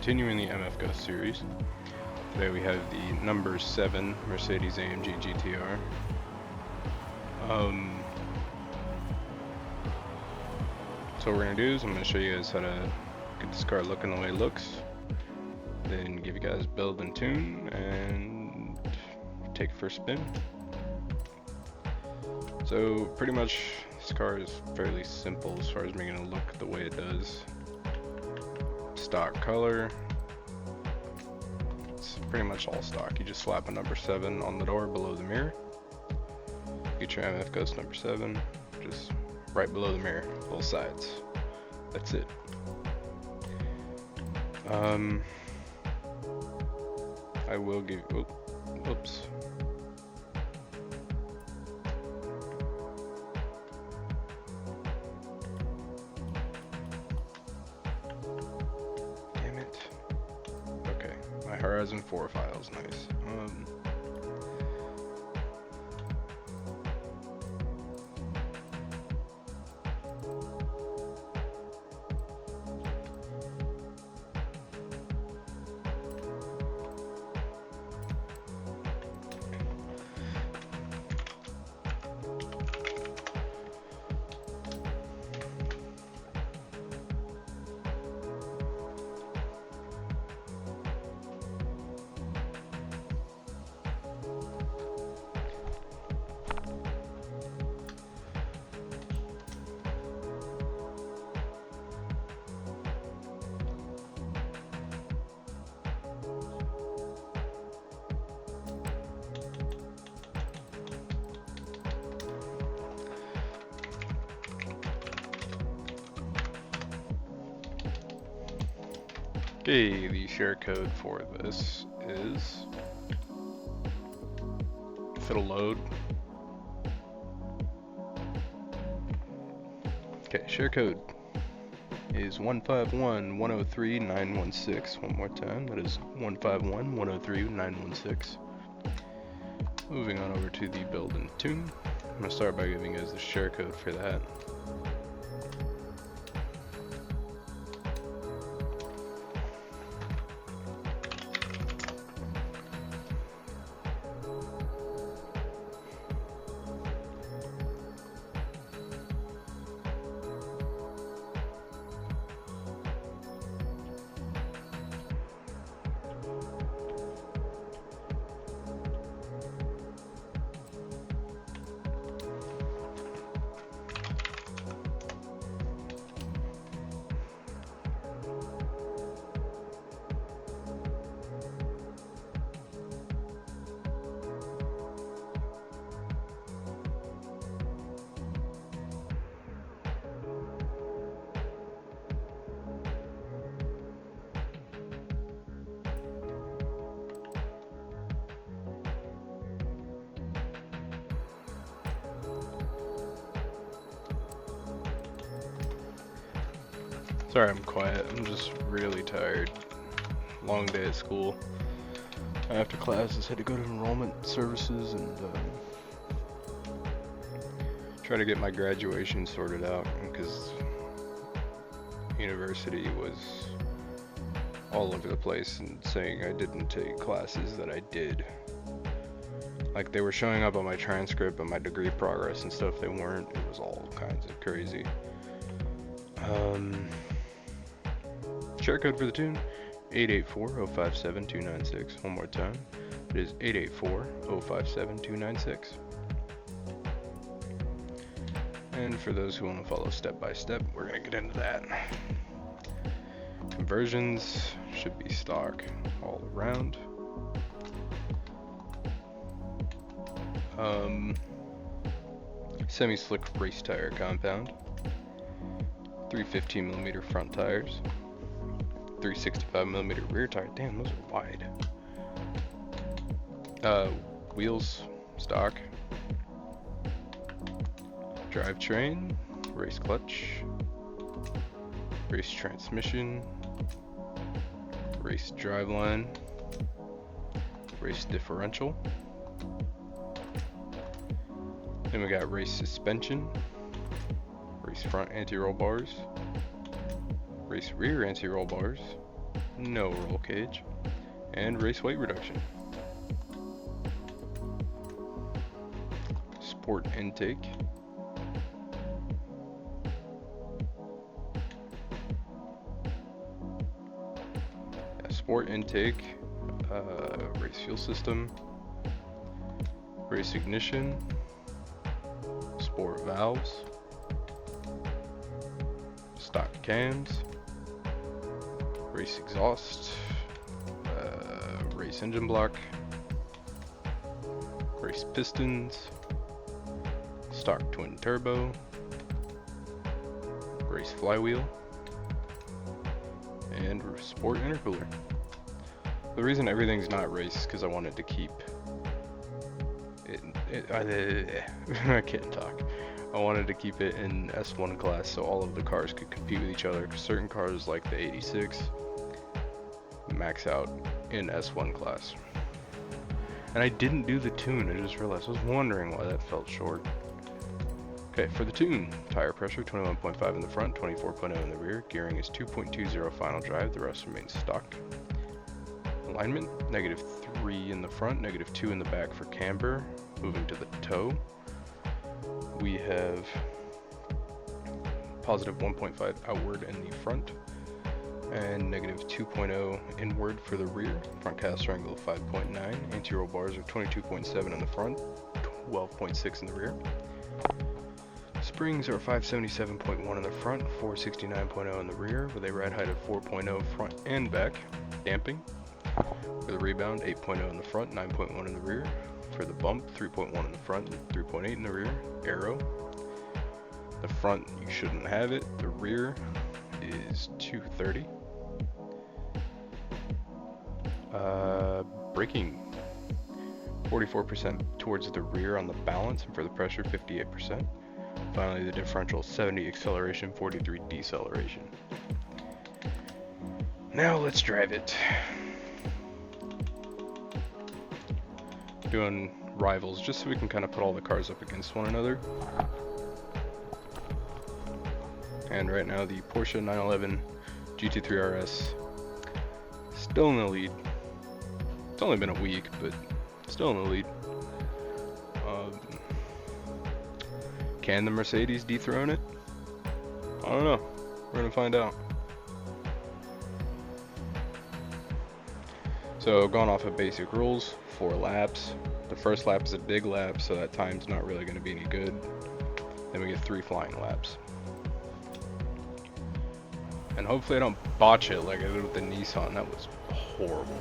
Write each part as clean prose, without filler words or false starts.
continuing the MF Ghost series. Today we have the number 7 Mercedes AMG GTR. So what we're going to do is I'm going to show you guys how to get this car looking the way it looks, then give you guys build and tune, and take it for a spin. So pretty much this car is fairly simple as far as making it look the way it does. Stock color, it's pretty much all stock. You just slap a number 7 on the door below the mirror. Get your MF Ghost number 7 just right below the mirror, both sides. That's it. I will give, oops. Damn it. Okay, my Horizon 4 file's nice. Okay, the share code for this is, if it'll load. Okay, share code is 151103916. One more time, that is 151103916. Moving on over to the build and tune. I'm going to start by giving you guys the share code for that. Sorry I'm quiet, I'm just really tired. Long day at school. After classes, had to go to enrollment services and try to get my graduation sorted out because university was all over the place and saying I didn't take classes that I did. Like they were showing up on my transcript and my degree progress and stuff, they weren't. It was all kinds of crazy. Share code for the tune, 884-057-296. One more time, it is 884-057-296. And for those who want to follow step by step, we're going to get into that. Conversions should be stock all around. Semi-slick race tire compound, 315mm front tires, 365mm rear tire. Damn, those are wide. Wheels, stock. Drivetrain, race clutch, race transmission, race driveline, race differential. Then we got race suspension, race front anti-roll bars, race rear anti-roll bars, no roll cage, and race weight reduction. Sport intake. Sport intake, race fuel system, race ignition, sport valves, stock cams, race exhaust, race engine block, race pistons, stock twin turbo, race flywheel, and sport intercooler. The reason everything's not race is because I wanted to keep it I can't talk. I wanted to keep it in S1 class so all of the cars could compete with each other, because certain cars like the 86 max out in S1 class. And I didn't do the tune, I just realized. I was wondering why that felt short. Okay, for the tune, tire pressure 21.5 in the front, 24.0 in the rear. Gearing is 2.20 final drive, the rest remains stock. Alignment, -3 in the front, -2 in the back for camber. Moving to the toe, we have +1.5 outward in the front, and -2.0 inward for the rear. Front caster angle 5.9, anti-roll bars are 22.7 in the front, 12.6 in the rear. Springs are 577.1 in the front, 469.0 in the rear, with a ride height of 4.0 front and back. Damping, for the rebound 8.0 in the front, 9.1 in the rear. For the bump 3.1 in the front, 3.8 in the rear. Aero, the front you shouldn't have it, the rear is 230. Braking 44% towards the rear on the balance, and for the pressure 58%. Finally, the differential 70 acceleration, 43 deceleration. Now let's drive it. Doing rivals just so we can kind of put all the cars up against one another. And right now the Porsche 911 GT3 RS still in the lead. It's only been a week, but still in the lead. Can the Mercedes dethrone it? I don't know. We're gonna find out. So going off of basic rules, 4 laps. The first lap is a big lap, so that time's not really going to be any good. Then we get 3 flying laps. And hopefully I don't botch it like I did with the Nissan. That was horrible.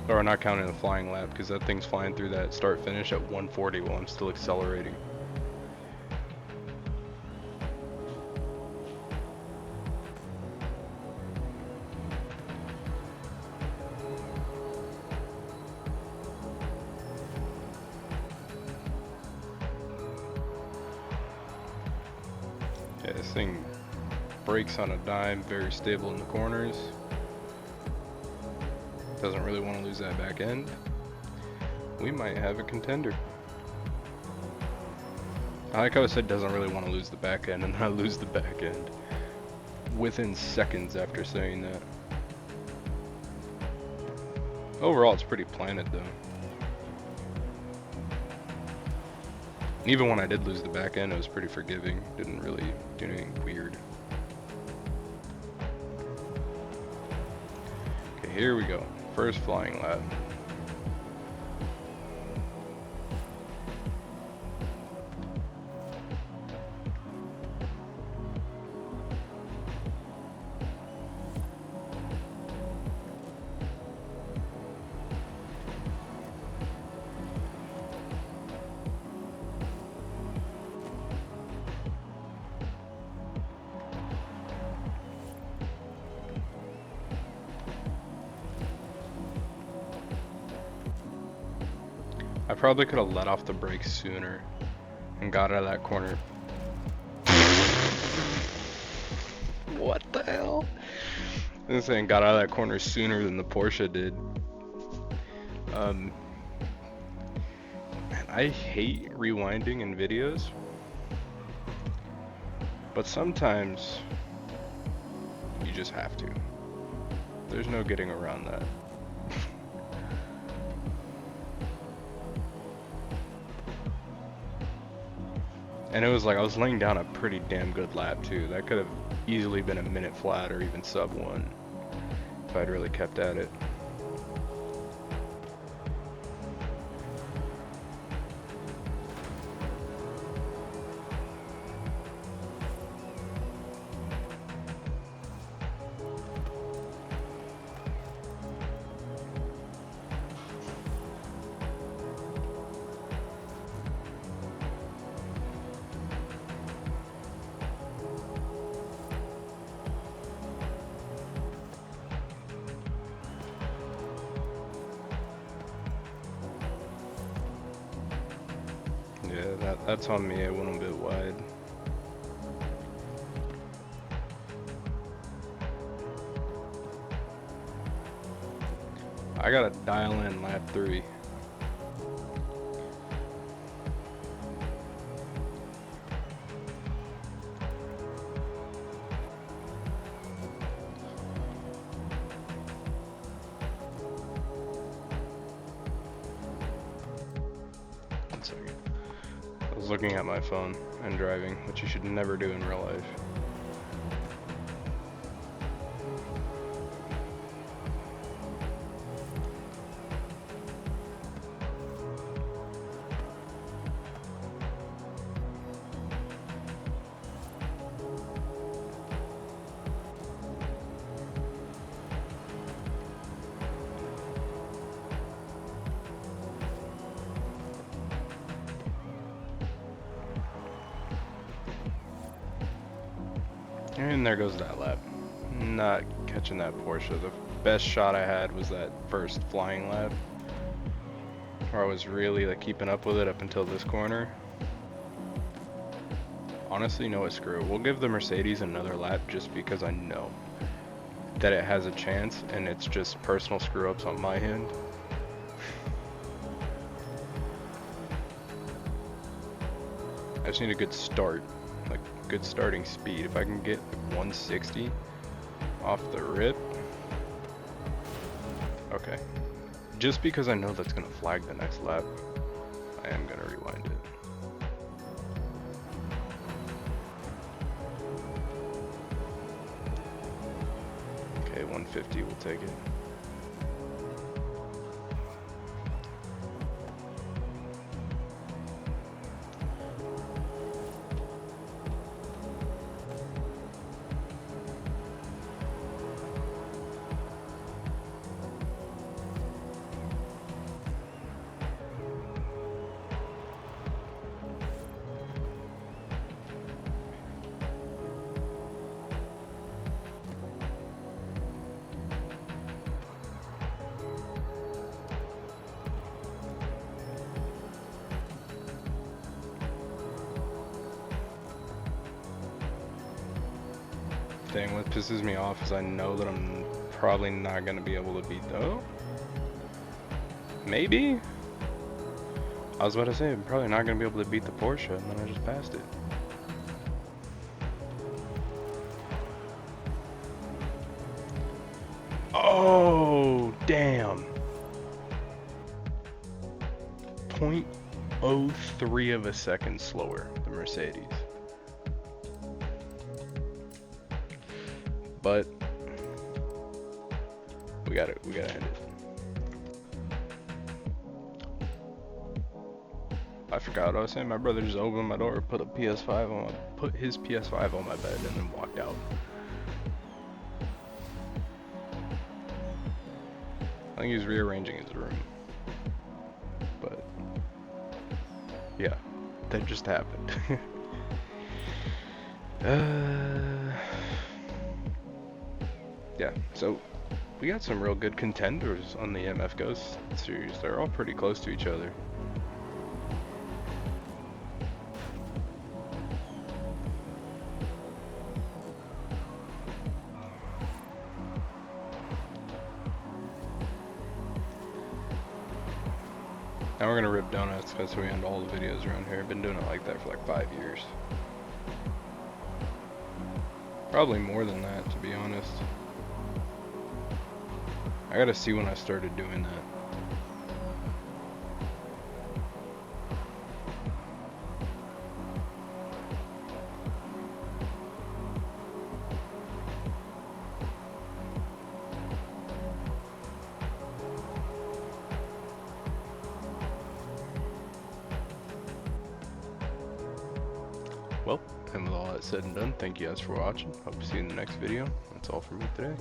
Or not counting the flying lap, because that thing's flying through that start finish at 140 while I'm still accelerating. Yeah, this thing brakes on a dime, very stable in the corners. Doesn't really want to lose that back end. We might have a contender. I like how I said doesn't really want to lose the back end, and then I lose the back end within seconds after saying that. Overall, it's pretty planted though. Even when I did lose the back end, it was pretty forgiving. Didn't really do anything weird. Okay, here we go. First flying lap. I probably could have let off the brakes sooner and got out of that corner. What the hell? I'm saying got out of that corner sooner than the Porsche did. Man, I hate rewinding in videos But sometimes you just have to. There's no getting around that. And it was like I was laying down a pretty damn good lap too. That could have easily been a minute flat or even sub 1 if I'd really kept at it. Yeah, that's on me. I went a bit wide. I gotta dial in lap 3. One second. I was looking at my phone and driving, which you should never do in real life. And there goes that lap. Not catching that Porsche. The best shot I had was that first flying lap, where I was really like keeping up with it up until this corner. Honestly, no, screw it. We'll give the Mercedes another lap just because I know that it has a chance, and it's just personal screw-ups on my end. I just need a good start, like good starting speed. If I can get 160 off the rip. Okay. Just because I know that's gonna flag the next lap, I am gonna rewind it. Okay, 150 will take it. Dang, what pisses me off is I know that I'm probably not going to be able to beat though. Maybe? I was about to say, I'm probably not going to be able to beat the Porsche, and then I just passed it. Oh, damn. 0.03 of a second slower, the Mercedes. But we gotta end it. I forgot what I was saying. My brother just opened my door, put his PS5 on my bed, and then walked out. I think he's rearranging his room. But yeah, that just happened. Yeah, so we got some real good contenders on the MF Ghost series. They're all pretty close to each other. Now we're gonna rip donuts because we end all the videos around here. I've been doing it like that for like 5 years. Probably more than that, to be honest. I gotta see when I started doing that. Well, and with all that said and done, thank you guys for watching. Hope to see you in the next video. That's all from me today.